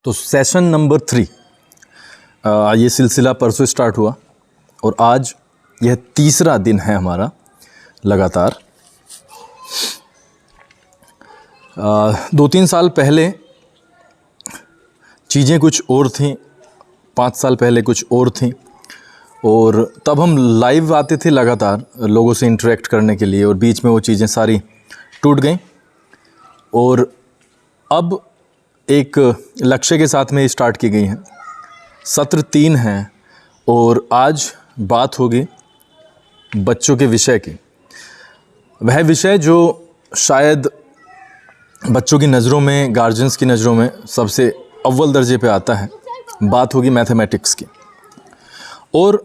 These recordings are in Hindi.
तो सेशन नंबर 3 ये सिलसिला परसों स्टार्ट हुआ और आज यह तीसरा दिन है हमारा लगातार। 2-3 साल पहले चीज़ें कुछ और थीं, 5 साल पहले कुछ और थीं, और तब हम लाइव आते थे लगातार लोगों से इंटरेक्ट करने के लिए, और बीच में वो चीज़ें सारी टूट गईं। और अब एक लक्ष्य के साथ में स्टार्ट की गई हैं। सत्र 3 हैं और आज बात होगी बच्चों के विषय की। वह विषय जो शायद बच्चों की नज़रों में, गार्जियंस की नज़रों में सबसे अव्वल दर्जे पे आता है। बात होगी मैथमेटिक्स की। और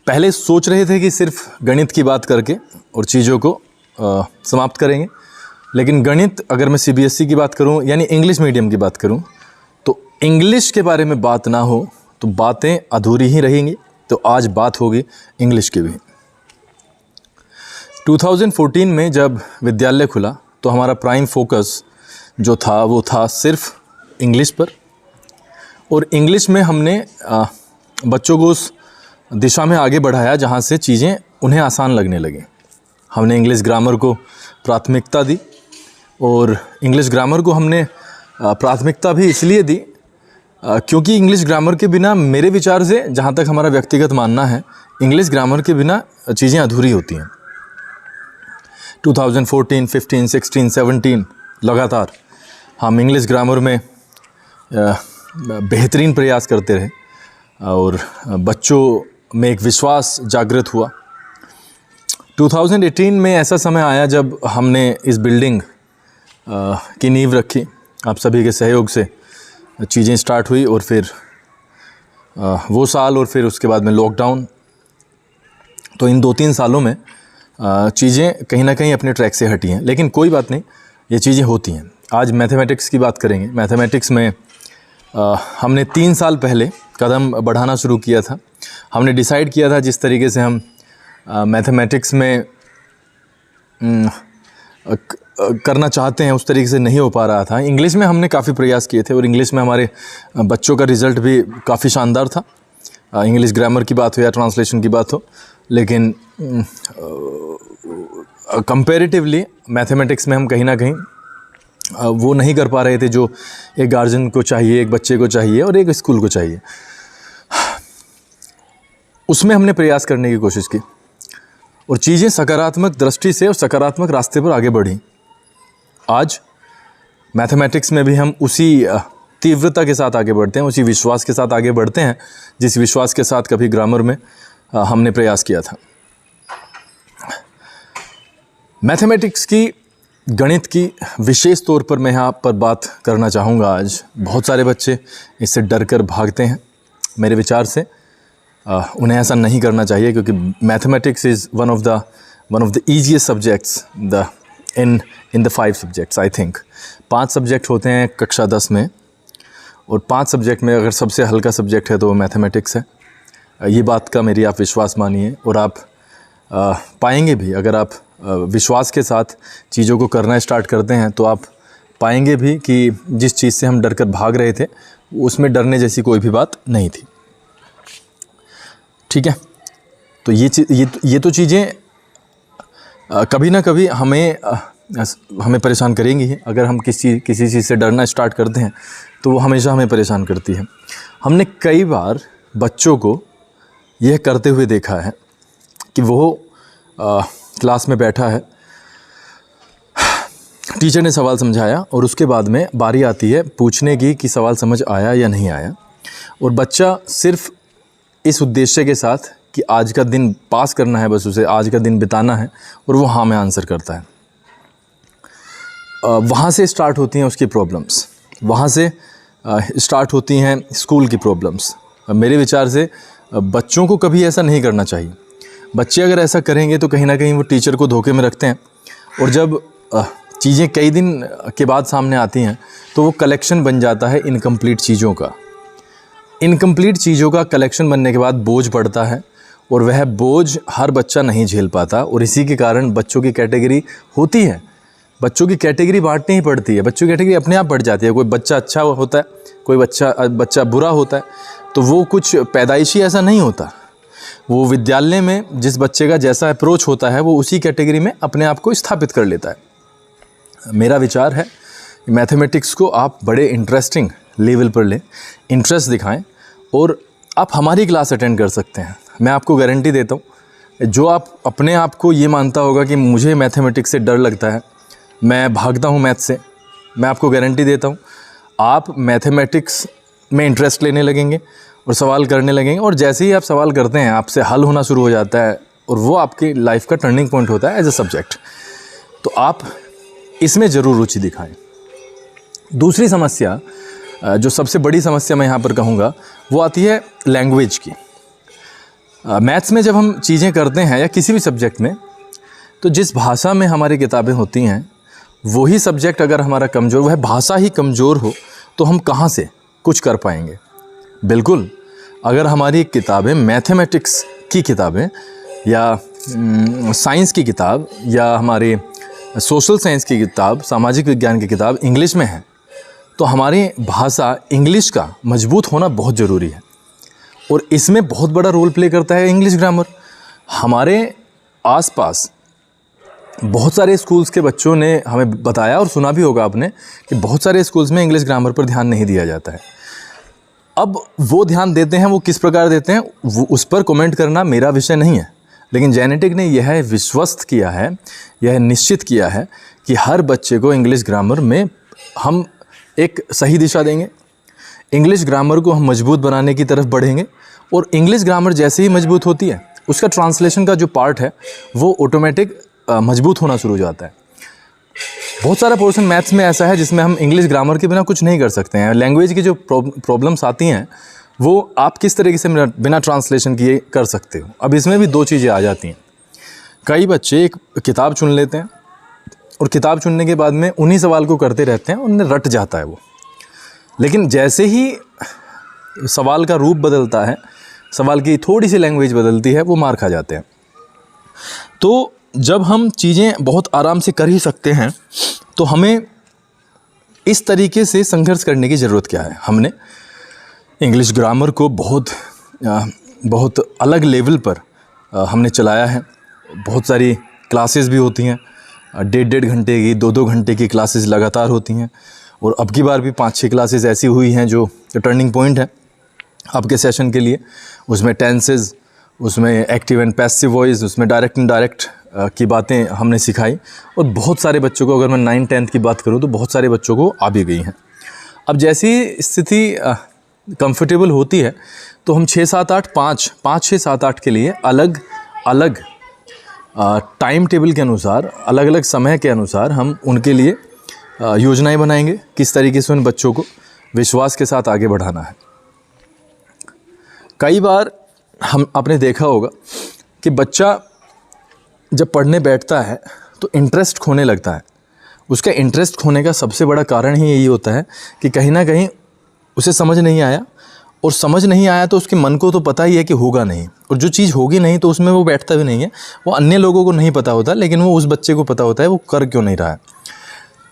पहले सोच रहे थे कि सिर्फ गणित की बात करके और चीज़ों को समाप्त करेंगे, लेकिन गणित, अगर मैं सीबीएसई की बात करूं यानी इंग्लिश मीडियम की बात करूं, तो इंग्लिश के बारे में बात ना हो तो बातें अधूरी ही रहेंगी। तो आज बात होगी इंग्लिश की भी। 2014 में जब विद्यालय खुला तो हमारा प्राइम फोकस जो था वो था सिर्फ इंग्लिश पर, और इंग्लिश में हमने बच्चों को उस दिशा में आगे बढ़ाया जहाँ से चीज़ें उन्हें आसान लगने लगें। हमने इंग्लिश ग्रामर को प्राथमिकता दी, और इंग्लिश ग्रामर को हमने प्राथमिकता भी इसलिए दी क्योंकि इंग्लिश ग्रामर के बिना, मेरे विचार से, जहाँ तक हमारा व्यक्तिगत मानना है, इंग्लिश ग्रामर के बिना चीज़ें अधूरी होती हैं। 2014, 15, 16, 17 लगातार हम इंग्लिश ग्रामर में बेहतरीन प्रयास करते रहे और बच्चों में एक विश्वास जागृत हुआ। 2018 में ऐसा समय आया जब हमने इस बिल्डिंग की नींव रखी। आप सभी के सहयोग से चीज़ें स्टार्ट हुई, और फिर वो साल, और फिर उसके बाद में लॉकडाउन। तो इन 2-3 सालों में चीज़ें कहीं ना कहीं अपने ट्रैक से हटी हैं, लेकिन कोई बात नहीं, ये चीज़ें होती हैं। आज मैथमेटिक्स की बात करेंगे। मैथमेटिक्स में हमने 3 साल पहले कदम बढ़ाना शुरू किया था। हमने डिसाइड किया था जिस तरीके से हम मैथमेटिक्स में करना चाहते हैं उस तरीके से नहीं हो पा रहा था। इंग्लिश में हमने काफ़ी प्रयास किए थे, और इंग्लिश में हमारे बच्चों का रिज़ल्ट भी काफ़ी शानदार था। इंग्लिश ग्रामर की बात हो या ट्रांसलेशन की बात हो, लेकिन कंपैरेटिवली मैथमेटिक्स में हम कहीं ना कहीं वो नहीं कर पा रहे थे जो एक गार्जियन को चाहिए, एक बच्चे को चाहिए और एक स्कूल को चाहिए। उसमें हमने प्रयास करने की कोशिश की, और चीज़ें सकारात्मक दृष्टि से और सकारात्मक रास्ते पर आगे बढ़ी। आज मैथमेटिक्स में भी हम उसी तीव्रता के साथ आगे बढ़ते हैं, उसी विश्वास के साथ आगे बढ़ते हैं जिस विश्वास के साथ कभी ग्रामर में हमने प्रयास किया था। मैथमेटिक्स की, गणित की विशेष तौर पर मैं यहाँ पर बात करना चाहूँगा। आज बहुत सारे बच्चे इससे डर कर भागते हैं। मेरे विचार से उन्हें ऐसा नहीं करना चाहिए, क्योंकि mathematics is one of the easiest subjects in the 5 subjects. I think 5 subject होते हैं कक्षा 10 में, और 5 सब्जेक्ट में अगर सबसे हल्का सब्जेक्ट है तो वो मैथमेटिक्स है। ये बात का मेरी आप विश्वास मानिए, और आप पाएंगे भी, अगर आप विश्वास के साथ चीज़ों को करना स्टार्ट करते हैं तो आप पाएंगे भी कि जिस चीज़ से हम डर कर भाग रहे थे उसमें डरने जैसी कोई भी बात नहीं थी। ठीक है, तो ये तो चीज़ें कभी ना कभी हमें परेशान करेंगी ही। अगर हम किसी चीज़ से डरना स्टार्ट करते हैं तो वो हमेशा हमें परेशान करती है। हमने कई बार बच्चों को यह करते हुए देखा है कि वो क्लास में बैठा है, टीचर ने सवाल समझाया, और उसके बाद में बारी आती है पूछने की कि सवाल समझ आया या नहीं आया, और बच्चा सिर्फ इस उद्देश्य के साथ कि आज का दिन पास करना है, बस उसे आज का दिन बिताना है, और वो हाँ में आंसर करता है। वहाँ से स्टार्ट होती हैं उसकी प्रॉब्लम्स, वहाँ से स्टार्ट होती हैं स्कूल की प्रॉब्लम्स। मेरे विचार से बच्चों को कभी ऐसा नहीं करना चाहिए। बच्चे अगर ऐसा करेंगे तो कहीं ना कहीं वो टीचर को धोखे में रखते हैं, और जब चीज़ें कई दिन के बाद सामने आती हैं तो वो कलेक्शन बन जाता है इनकम्प्लीट चीज़ों का। इनकम्प्लीट चीज़ों का कलेक्शन बनने के बाद बोझ पड़ता है, और वह बोझ हर बच्चा नहीं झेल पाता, और इसी के कारण बच्चों की कैटेगरी होती है बच्चों की कैटेगरी बांटनी ही पड़ती है, बच्चों की कैटेगरी अपने आप बढ़ जाती है। कोई बच्चा अच्छा होता है, कोई बच्चा बुरा होता है, तो वो कुछ पैदाइशी ऐसा नहीं होता। वो विद्यालय में जिस बच्चे का जैसा अप्रोच होता है वो उसी कैटेगरी में अपने आप को स्थापित कर लेता है। मेरा विचार है कि मैथमेटिक्स को आप बड़े इंटरेस्टिंग लेवल पर लें, इंटरेस्ट दिखाएं और आप हमारी क्लास अटेंड कर सकते हैं। मैं आपको गारंटी देता हूँ, जो आप अपने आप को ये मानता होगा कि मुझे मैथमेटिक्स से डर लगता है, मैं भागता हूँ मैथ से, मैं आपको गारंटी देता हूँ आप मैथमेटिक्स में इंटरेस्ट लेने लगेंगे और सवाल करने लगेंगे, और जैसे ही आप सवाल करते हैं आपसे हल होना शुरू हो जाता है और वो आपकी लाइफ का टर्निंग पॉइंट होता है एज अ सब्जेक्ट। तो आप इसमें ज़रूर रुचि दिखाएं। दूसरी समस्या, जो सबसे बड़ी समस्या मैं यहाँ पर कहूँगा, वो आती है लैंग्वेज की। मैथ्स में जब हम चीज़ें करते हैं या किसी भी सब्जेक्ट में, तो जिस भाषा में हमारी किताबें होती हैं वही सब्जेक्ट अगर हमारा कमज़ोर, वह भाषा ही कमज़ोर हो, तो हम कहाँ से कुछ कर पाएंगे। बिल्कुल, अगर हमारी किताबें मैथमेटिक्स की किताबें या साइंस की किताब या हमारे सोशल साइंस की किताब, सामाजिक विज्ञान की किताब इंग्लिश में है, तो हमारी भाषा इंग्लिश का मजबूत होना बहुत ज़रूरी है। और इसमें बहुत बड़ा रोल प्ले करता है इंग्लिश ग्रामर। हमारे आसपास बहुत सारे स्कूल्स के बच्चों ने हमें बताया और सुना भी होगा आपने कि बहुत सारे स्कूल्स में इंग्लिश ग्रामर पर ध्यान नहीं दिया जाता है। अब वो ध्यान देते हैं, वो किस प्रकार देते हैं, वो उस पर कमेंट करना मेरा विषय नहीं है। लेकिन जेनेटिक ने यह विश्वस्त किया है, यह निश्चित किया है कि हर बच्चे को इंग्लिश ग्रामर में हम एक सही दिशा देंगे, इंग्लिश ग्रामर को हम मजबूत बनाने की तरफ बढ़ेंगे। और इंग्लिश ग्रामर जैसे ही मजबूत होती है, उसका ट्रांसलेशन का जो पार्ट है वो ऑटोमेटिक मजबूत होना शुरू हो जाता है। बहुत सारा पोर्शन मैथ्स में ऐसा है जिसमें हम इंग्लिश ग्रामर के बिना कुछ नहीं कर सकते हैं। लैंग्वेज की जो प्रॉब्लम्स आती हैं वो आप किस तरीके से बिना ट्रांसलेशन किए कर सकते हो। अब इसमें भी दो चीज़ें आ जाती हैं। कई बच्चे एक किताब चुन लेते हैं और किताब चुनने के बाद में उन्हीं सवाल को करते रहते हैं, उन्हें रट जाता है वो। लेकिन जैसे ही सवाल का रूप बदलता है, सवाल की थोड़ी सी लैंग्वेज बदलती है, वो मार खा जाते हैं। तो जब हम चीज़ें बहुत आराम से कर ही सकते हैं, तो हमें इस तरीके से संघर्ष करने की ज़रूरत क्या है। हमने इंग्लिश ग्रामर को बहुत अलग लेवल पर हमने चलाया है। बहुत सारी क्लासेस भी होती हैं, 1.5 घंटे की, 2-2 घंटे की क्लासेस लगातार होती हैं। और अब की बार भी 5-6 क्लासेस ऐसी हुई हैं जो टर्निंग पॉइंट है आपके सेशन के लिए। उसमें टेंसेस, उसमें एक्टिव एंड पैसिव वॉइस, उसमें डायरेक्ट इनडायरेक्ट की बातें हमने सिखाई। और बहुत सारे बच्चों को, अगर मैं 9th-10th की बात करूं तो बहुत सारे बच्चों को आ भी गई हैं। अब जैसी स्थिति कंफर्टेबल होती है तो हम 5-6-7-8 के लिए अलग अलग टाइम टेबल के अनुसार, अलग अलग समय के अनुसार हम उनके लिए योजनाएं बनाएंगे, किस तरीके से उन बच्चों को विश्वास के साथ आगे बढ़ाना है। कई बार आपने देखा होगा कि बच्चा जब पढ़ने बैठता है तो इंटरेस्ट खोने लगता है। उसका इंटरेस्ट खोने का सबसे बड़ा कारण ही यही होता है कि कहीं ना कहीं उसे समझ नहीं आया, और समझ नहीं आया तो उसके मन को तो पता ही है कि होगा नहीं, और जो चीज़ होगी नहीं तो उसमें वो बैठता भी नहीं है। वो अन्य लोगों को नहीं पता होता, लेकिन वो उस बच्चे को पता होता है वो कर क्यों नहीं रहा है।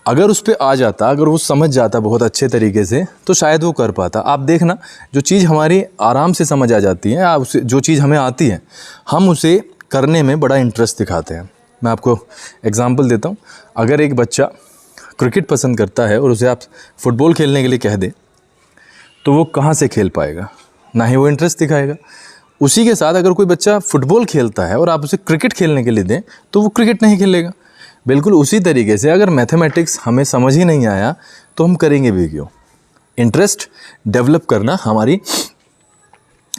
अगर उस पर आ जाता, अगर वो समझ जाता बहुत अच्छे तरीके से, तो शायद वो कर पाता। आप देखना, जो चीज़ हमारी आराम से समझ आ जाती है, जो चीज़ हमें आती है, हम उसे करने में बड़ा इंटरेस्ट दिखाते हैं। मैं आपको एग्जांपल देता हूँ। अगर एक बच्चा क्रिकेट पसंद करता है और उसे आप फुटबॉल खेलने के लिए कह दें, तो वो कहाँ से खेल पाएगा, ना ही वो इंटरेस्ट दिखाएगा। उसी के साथ अगर कोई बच्चा फुटबॉल खेलता है और आप उसे क्रिकेट खेलने के लिए दें, तो वो क्रिकेट नहीं खेलेगा। बिल्कुल उसी तरीके से अगर मैथमेटिक्स हमें समझ ही नहीं आया तो हम करेंगे भी क्यों। इंटरेस्ट डेवलप करना हमारी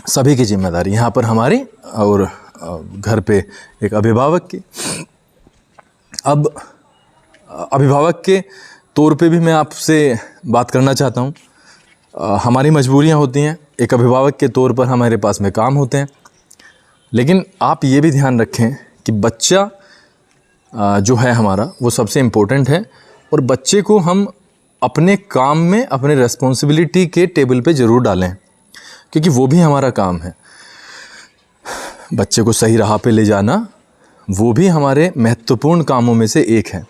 सभी की जिम्मेदारी, यहाँ पर हमारी और घर पे एक अभिभावक की। अब अभिभावक के तौर पे भी मैं आपसे बात करना चाहता हूँ। हमारी मजबूरियाँ होती हैं, एक अभिभावक के तौर पर हमारे पास में काम होते हैं, लेकिन आप ये भी ध्यान रखें कि बच्चा जो है हमारा वो सबसे इम्पोर्टेंट है, और बच्चे को हम अपने काम में, अपने रेस्पॉन्सिबिलिटी के टेबल पे ज़रूर डालें, क्योंकि वो भी हमारा काम है। बच्चे को सही राह पे ले जाना वो भी हमारे महत्वपूर्ण कामों में से एक है।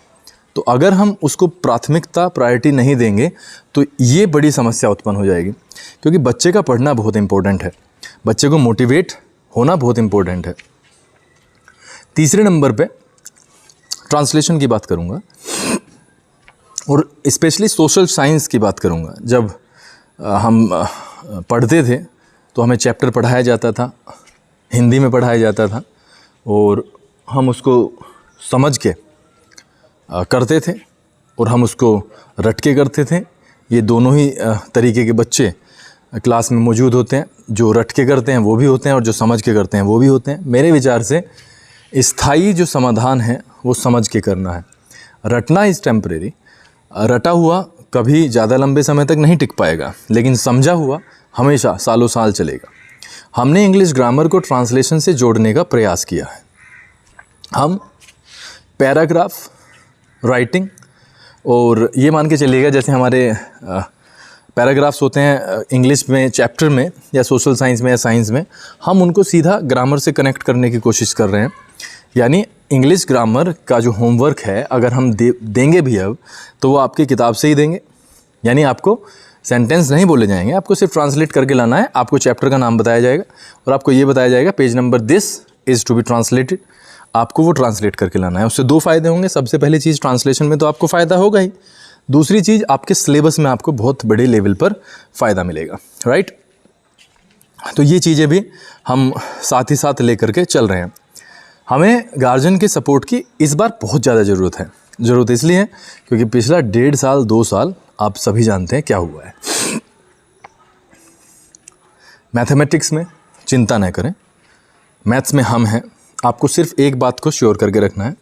तो अगर हम उसको प्राथमिकता प्रायोरिटी नहीं देंगे तो ये बड़ी समस्या उत्पन्न हो जाएगी, क्योंकि बच्चे का पढ़ना बहुत इम्पोर्टेंट है, बच्चे को मोटिवेट होना बहुत इम्पोर्टेंट है। तीसरे नंबर पे ट्रांसलेशन की बात करूँगा और स्पेशली सोशल साइंस की बात करूँगा। जब हम पढ़ते थे तो हमें चैप्टर पढ़ाया जाता था, हिंदी में पढ़ाया जाता था और हम उसको समझ के करते थे और हम उसको रट के करते थे। ये दोनों ही तरीके के बच्चे क्लास में मौजूद होते हैं, जो रट के करते हैं वो भी होते हैं और जो समझ के करते हैं वो भी होते हैं। मेरे विचार से स्थायी जो समाधान है वो समझ के करना है। रटना इज़ टेम्परेरी, रटा हुआ कभी ज़्यादा लंबे समय तक नहीं टिक पाएगा, लेकिन समझा हुआ हमेशा सालों साल चलेगा। हमने इंग्लिश ग्रामर को ट्रांसलेशन से जोड़ने का प्रयास किया है। हम पैराग्राफ राइटिंग और ये मान के चलिएगा जैसे हमारे पैराग्राफ्स होते हैं इंग्लिश में चैप्टर में या सोशल साइंस में या साइंस में, हम उनको सीधा ग्रामर से कनेक्ट करने की कोशिश कर रहे हैं। यानी इंग्लिश ग्रामर का जो होमवर्क है अगर हम देंगे भी अब तो वो आपकी किताब से ही देंगे। यानी आपको सेंटेंस नहीं बोले जाएंगे, आपको सिर्फ ट्रांसलेट करके लाना है। आपको चैप्टर का नाम बताया जाएगा और आपको ये बताया जाएगा page number this is to be translated, आपको वो ट्रांसलेट करके लाना है। उससे दो फ़ायदे होंगे। सबसे पहली चीज़, ट्रांसलेशन में तो आपको फ़ायदा होगा ही, दूसरी चीज़ आपके सिलेबस में आपको बहुत बड़े लेवल पर फ़ायदा मिलेगा, राइट। तो ये चीज़ें भी हम साथ ही साथ लेकर के चल रहे हैं। हमें गार्जियन के सपोर्ट की इस बार बहुत ज़्यादा ज़रूरत है। ज़रूरत इसलिए है क्योंकि पिछला 1.5 साल 2 साल आप सभी जानते हैं क्या हुआ है। मैथमेटिक्स में चिंता न करें, मैथ्स में हम हैं। आपको सिर्फ एक बात को श्योर करके रखना है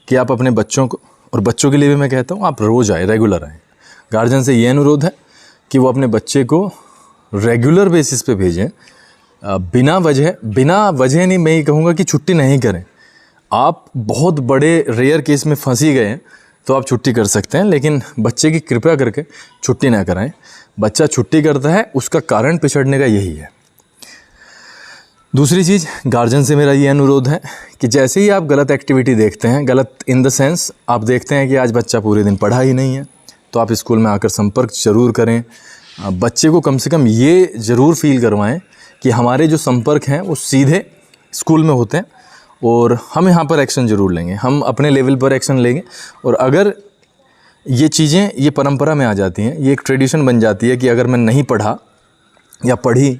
कि आप अपने बच्चों को, और बच्चों के लिए भी मैं कहता हूँ आप रोज़ आए, रेगुलर आए। गार्जियन से ये अनुरोध है कि वो अपने बच्चे को रेगुलर बेसिस पे भेजें, बिना वजह नहीं, मैं ये कहूँगा कि छुट्टी नहीं करें। आप बहुत बड़े रेयर केस में फंसी गए हैं तो आप छुट्टी कर सकते हैं, लेकिन बच्चे की कृपया करके छुट्टी ना कराएं। बच्चा छुट्टी करता है उसका कारण पिछड़ने का यही है। दूसरी चीज़, गार्जियन से मेरा ये अनुरोध है कि जैसे ही आप गलत एक्टिविटी देखते हैं, गलत इन द सेंस आप देखते हैं कि आज बच्चा पूरे दिन पढ़ा ही नहीं है, तो आप स्कूल में आकर संपर्क ज़रूर करें। बच्चे को कम से कम ये ज़रूर फील करवाएं कि हमारे जो संपर्क हैं वो सीधे स्कूल में होते हैं और हम यहाँ पर एक्शन ज़रूर लेंगे, हम अपने लेवल पर एक्शन लेंगे। और अगर ये चीज़ें ये परंपरा में आ जाती हैं, ये एक ट्रेडिशन बन जाती है कि अगर मैं नहीं पढ़ा या पढ़ी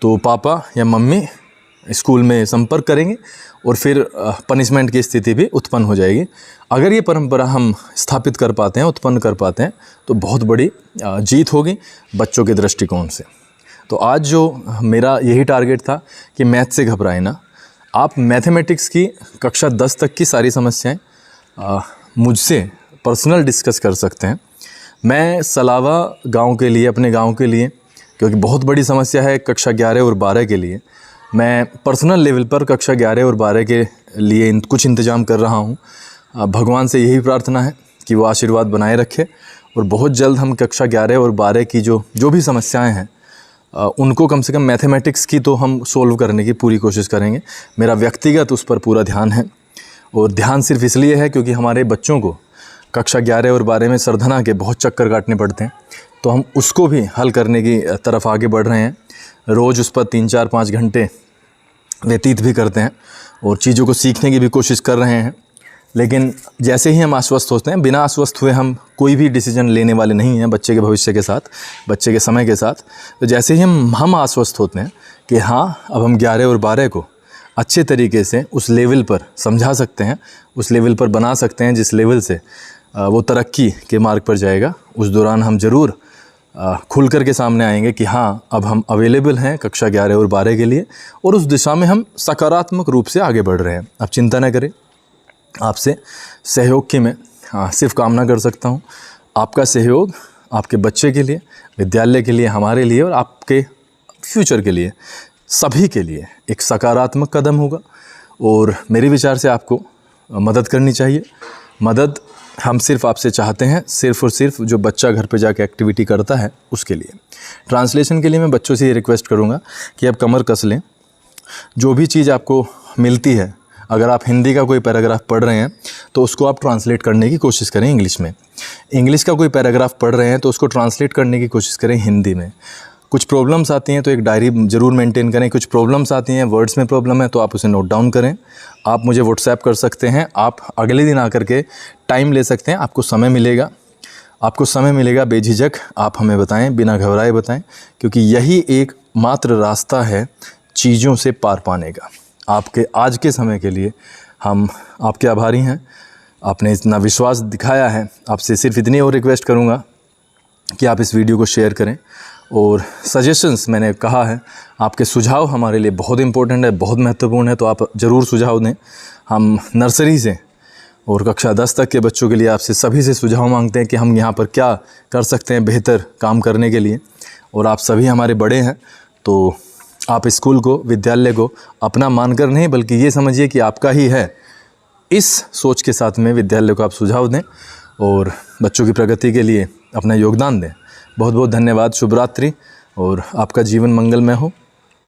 तो पापा या मम्मी स्कूल में संपर्क करेंगे और फिर पनिशमेंट की स्थिति भी उत्पन्न हो जाएगी। अगर ये परंपरा हम स्थापित कर पाते हैं, उत्पन्न कर पाते हैं, तो बहुत बड़ी जीत होगी बच्चों के दृष्टिकोण से। तो आज जो मेरा यही टारगेट था कि मैथ से घबराए ना। आप मैथमेटिक्स की कक्षा 10 तक की सारी समस्याएं मुझसे पर्सनल डिस्कस कर सकते हैं। मैं सलावा गांव के लिए, अपने गांव के लिए, क्योंकि बहुत बड़ी समस्या है कक्षा 11 और 12 के लिए, मैं पर्सनल लेवल पर कक्षा 11 और 12 के लिए कुछ इंतज़ाम कर रहा हूं। भगवान से यही प्रार्थना है कि वो आशीर्वाद बनाए रखे और बहुत जल्द हम कक्षा 11 और 12 की जो भी समस्याएं हैं उनको कम से कम मैथमेटिक्स की तो हम सोल्व करने की पूरी कोशिश करेंगे। मेरा व्यक्तिगत उस पर पूरा ध्यान है और ध्यान सिर्फ इसलिए है क्योंकि हमारे बच्चों को कक्षा 11 और 12 में सरधना के बहुत चक्कर काटने पड़ते हैं, तो हम उसको भी हल करने की तरफ आगे बढ़ रहे हैं। रोज़ उस पर 3-4-5 घंटे व्यतीत भी करते हैं और चीज़ों को सीखने की भी कोशिश कर रहे हैं। लेकिन जैसे ही हम आश्वस्त होते हैं, बिना आश्वस्त हुए हम कोई भी डिसीजन लेने वाले नहीं हैं बच्चे के भविष्य के साथ, बच्चे के समय के साथ। तो जैसे ही हम आश्वस्त होते हैं कि हाँ अब हम 11 और 12 को अच्छे तरीके से उस लेवल पर समझा सकते हैं, उस लेवल पर बना सकते हैं जिस लेवल से वो तरक्की के मार्ग पर जाएगा, उस दौरान हम ज़रूर खुल कर के सामने आएंगे कि हाँ अब हम अवेलेबल हैं कक्षा 11 और 12 के लिए और उस दिशा में हम सकारात्मक रूप से आगे बढ़ रहे हैं। आप चिंता न करें, आपसे सहयोग की मैं सिर्फ कामना कर सकता हूँ। आपका सहयोग आपके बच्चे के लिए, विद्यालय के लिए, हमारे लिए और आपके फ्यूचर के लिए, सभी के लिए एक सकारात्मक कदम होगा और मेरे विचार से आपको मदद करनी चाहिए। मदद हम सिर्फ आपसे चाहते हैं, सिर्फ और सिर्फ जो बच्चा घर पे जाके एक्टिविटी करता है उसके लिए। ट्रांसलेशन के लिए मैं बच्चों से ये रिक्वेस्ट करूँगा कि आप कमर कस लें। जो भी चीज़ आपको मिलती है अगर आप हिंदी का कोई पैराग्राफ पढ़ रहे हैं तो उसको आप ट्रांसलेट करने की कोशिश करें इंग्लिश में। इंग्लिश का कोई पैराग्राफ पढ़ रहे हैं तो उसको ट्रांसलेट करने की कोशिश करें हिंदी में। कुछ प्रॉब्लम्स आती हैं तो एक डायरी ज़रूर मेंटेन करें। कुछ प्रॉब्लम्स आती हैं, वर्ड्स में प्रॉब्लम है तो आप उसे नोट डाउन करें। आप मुझे व्हाट्सएप कर सकते हैं, आप अगले दिन आकर के टाइम ले सकते हैं, आपको समय मिलेगा बेझिझक आप हमें बताएं, बिना घबराए बताएं, क्योंकि यही एक मात्र रास्ता है चीज़ों से पार पाने का। आपके आज के समय के लिए हम आपके आभारी हैं, आपने इतना विश्वास दिखाया है। आपसे सिर्फ इतनी और रिक्वेस्ट करूँगा कि आप इस वीडियो को शेयर करें और सजेशंस, मैंने कहा है आपके सुझाव हमारे लिए बहुत इम्पोर्टेंट है, बहुत महत्वपूर्ण है, तो आप ज़रूर सुझाव दें। हम नर्सरी से और कक्षा 10 तक के बच्चों के लिए आपसे सभी से सुझाव मांगते हैं कि हम यहाँ पर क्या कर सकते हैं बेहतर काम करने के लिए। और आप सभी हमारे बड़े हैं तो आप स्कूल को, विद्यालय को अपना मानकर नहीं बल्कि ये समझिए कि आपका ही है। इस सोच के साथ में विद्यालय को आप सुझाव दें और बच्चों की प्रगति के लिए अपना योगदान दें। बहुत बहुत धन्यवाद। शुभ रात्रि और आपका जीवन मंगलमय हो।